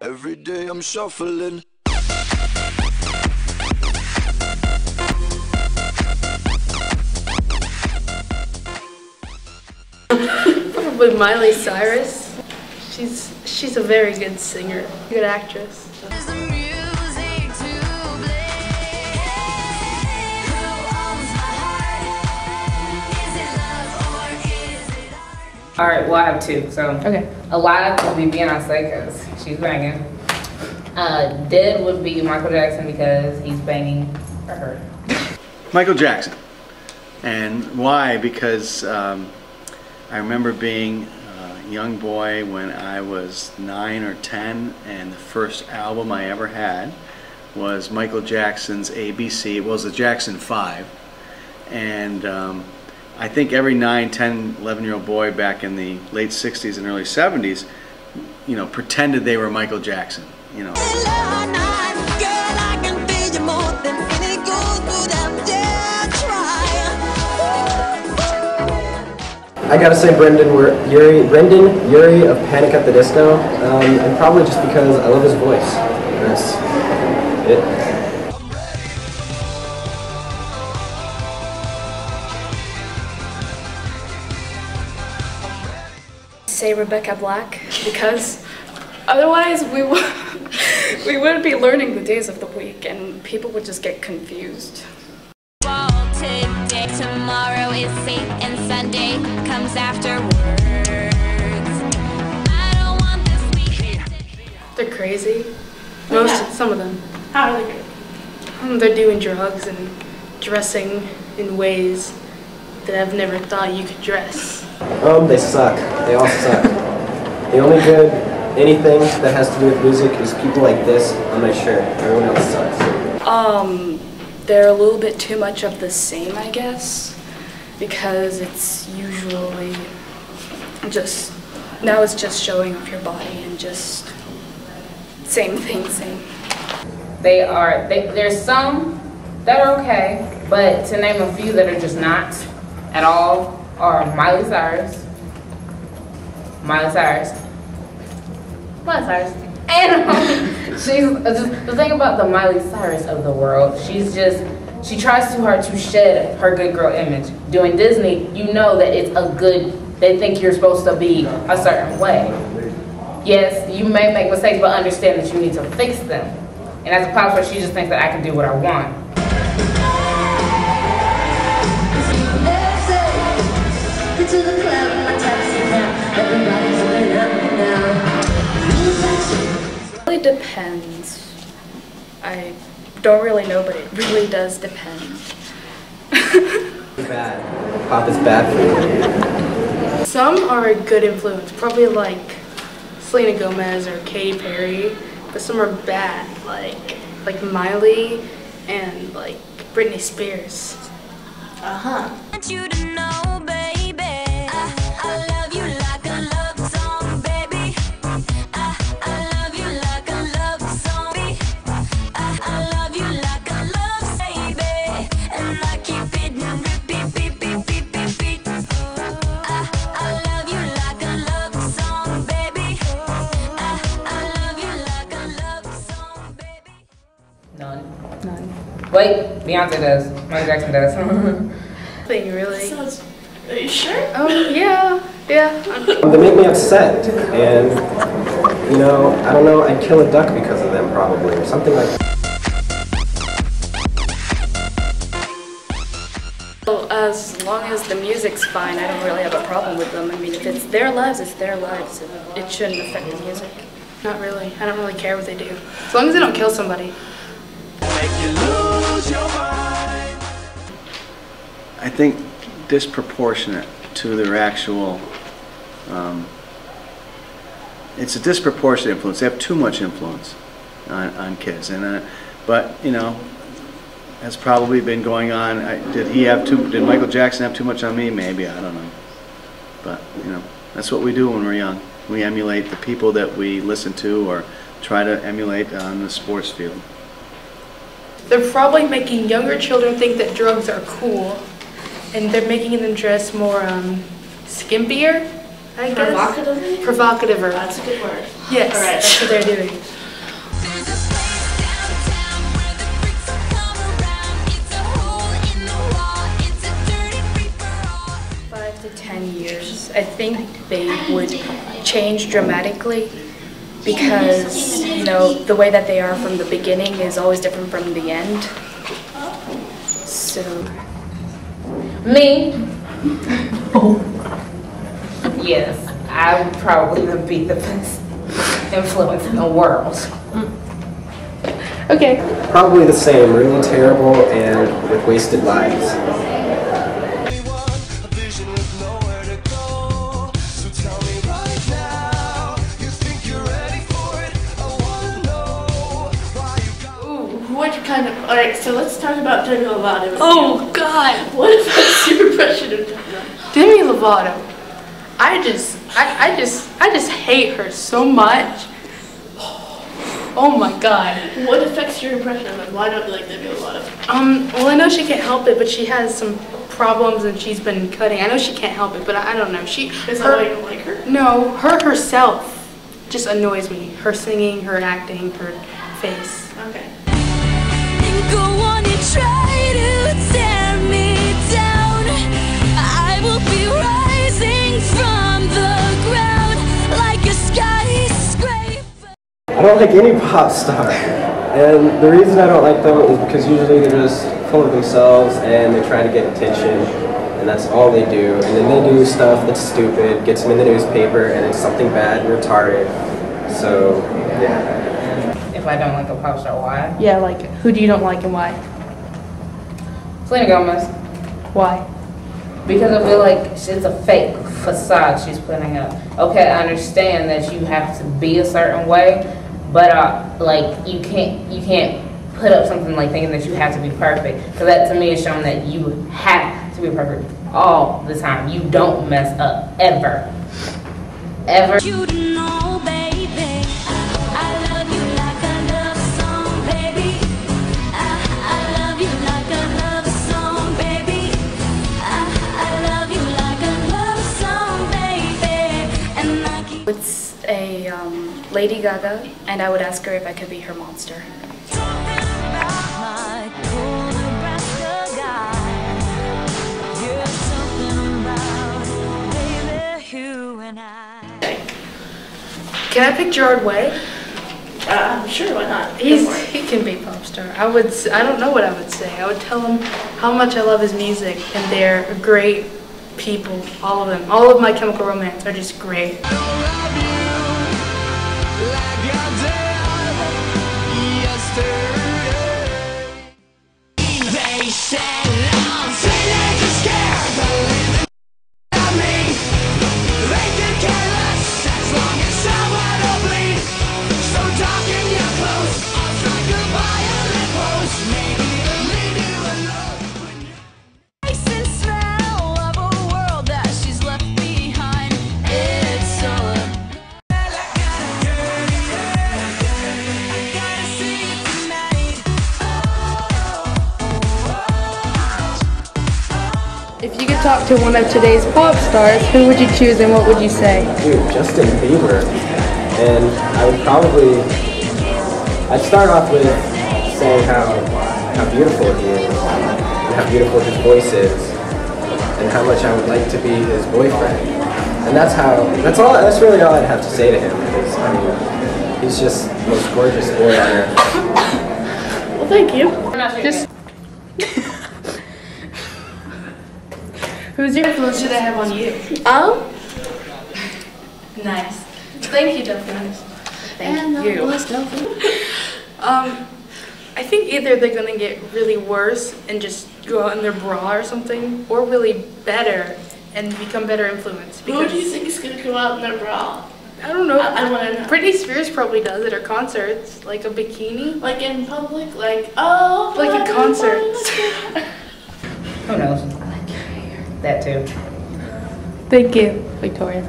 Every day I'm shuffling. Probably Miley Cyrus. She's a very good singer, good actress. Alright, well I have two. So Okay. Alive would be Beyonce because she's banging. Dead would be Michael Jackson because he's banging for her. Michael Jackson. And why? Because I remember being a young boy when I was 9 or 10, and the first album I ever had was Michael Jackson's ABC. It was the Jackson 5. And I think every 9, 10, 11-year-old boy back in the late 60s and early 70s, you know, pretended they were Michael Jackson, you know. I gotta say Brendan Urie of Panic at the Disco, and probably just because I love his voice. That's it. Say Rebecca Black, because otherwise we wouldn't be learning the days of the week and people would just get confused. Today, tomorrow is safe and Sunday comes afterwards. I don't want this weekend. They're crazy. Some of them. How are they crazy? They're doing drugs and dressing in ways that I've never thought you could dress. They suck. They all suck. The only good anything that has to do with music is people like this on my shirt. Everyone else sucks. They're a little bit too much of the same, I guess, because it's usually just, now it's just showing off your body and just same thing, same. There's some that are okay, but to name a few that are just not at all are Miley Cyrus, and she's just, the thing about the Miley Cyrus of the world, she tries too hard to shed her good girl image. Doing Disney, you know that it's they think you're supposed to be a certain way. Yes, you may make mistakes, but understand that you need to fix them. And as a pop star, she just thinks that I can do what I want. It really depends. I don't really know, but it really does depend. Bad. Pop is bad for you. Some are a good influence, probably like Selena Gomez or Katy Perry, but some are bad, like Miley and like Britney Spears. I want you to know, baby, I love you like a love song, baby. I love you like a love song, baby. I love you like a love, baby. And I keep it repeat, beep, beep, beep, beep, beep. I love you like a love song, baby. I love you like a love song, baby. None. None. Wait, Beyonce does. Michael Jackson does. Thing really. Are you sure? Yeah. They make me upset, and you know, I don't know, I'd kill a duck because of them probably, or something like that. Well, as long as the music's fine, I don't really have a problem with them. I mean, if it's their lives, it's their lives. It shouldn't affect the music. Not really. I don't really care what they do. As long as they don't kill somebody. I think disproportionate to their actual, it's a disproportionate influence. They have too much influence on kids, and but you know, that's probably been going on. Did Michael Jackson have too much on me? Maybe, I don't know. But you know, that's what we do when we're young. We emulate the people that we listen to or try to emulate on the sports field. They're probably making younger children think that drugs are cool, and they're making them dress more skimpier, I guess. Provocatively? Provocative. That's a good word. Yes, All right. that's what they're doing. There's a place downtown where the freaks will come around. It's a hole in the wall. It's a dirty free for all. 5 to 10 years, I think they would change dramatically because, you know, the way that they are from the beginning is always different from the end. So, Me? Yes, I would probably be the best influence in the world. okay. Probably the same, really terrible and with wasted lives. A vision with nowhere to go. So tell me right now, you think you're ready for it? I wanna know why you got. Ooh, what kind of? All right, so let's talk about Demi Lovato. Oh, God. What is your impression of Demi? Demi Lovato. I just hate her so much. Oh my God. What affects your impression of him? Why don't you like Demi Lovato? Well, I know she can't help it, but she has some problems and she's been cutting. I know she can't help it, but I don't know. Is that why you don't like her? No, her herself just annoys me. Her singing, her acting, her face. Okay. Go on and try to tear me down. I will be rising from the ground like a skyscraper. I don't like any pop star. And the reason I don't like them is because usually they're just full of themselves and they try to get attention. And that's all they do. And then they do stuff that's stupid, gets them in the newspaper, and it's something bad and retarded. So, yeah. If I don't like a pop star, why? Yeah, like, who do you don't like and why? Selena Gomez. Why? Because I feel like it's a fake facade she's putting up. Okay, I understand that you have to be a certain way, but like you can't put up something like thinking that you have to be perfect. Because that to me is showing that you have to be perfect all the time. You don't mess up ever, ever. You know, baby, I love you like a love song, baby. I love you like a love song, baby. I love you like a love song, baby. And I keep It's a Lady Gaga, and I would ask her if I could be her monster. talking about my cool Nebraska guy. You're something about, baby, you and I. Can I pick Gerard Way? Sure, why not? He Go for it. can be pop star. I don't know what I would say. I would tell him how much I love his music, and they're great people, all of them. All of My Chemical Romance are just great. Taste and smell of a world that she's left behind. It's all gotta see it tonight. If you could talk to one of today's pop stars, who would you choose and what would you say? Dude, Justin Bieber. And I would probably, I'd start off with saying how beautiful he is, and how beautiful his voice is, and how much I would like to be his boyfriend. And that's really all I'd have to say to him, because, I mean, he's just the most gorgeous boy on earth. Well, thank you. Just who's your influence did I have on you? Nice. Thank you, Delphine. Thank you. I think either they're gonna get really worse and just go out in their bra or something, or really better and become better influenced. Who do you think is gonna come out in their bra? I don't know. I wanna know. Britney Spears probably does at her concerts, like a bikini, Like in public, like oh. like at concerts. Who knows? That too. Thank you, Victoria.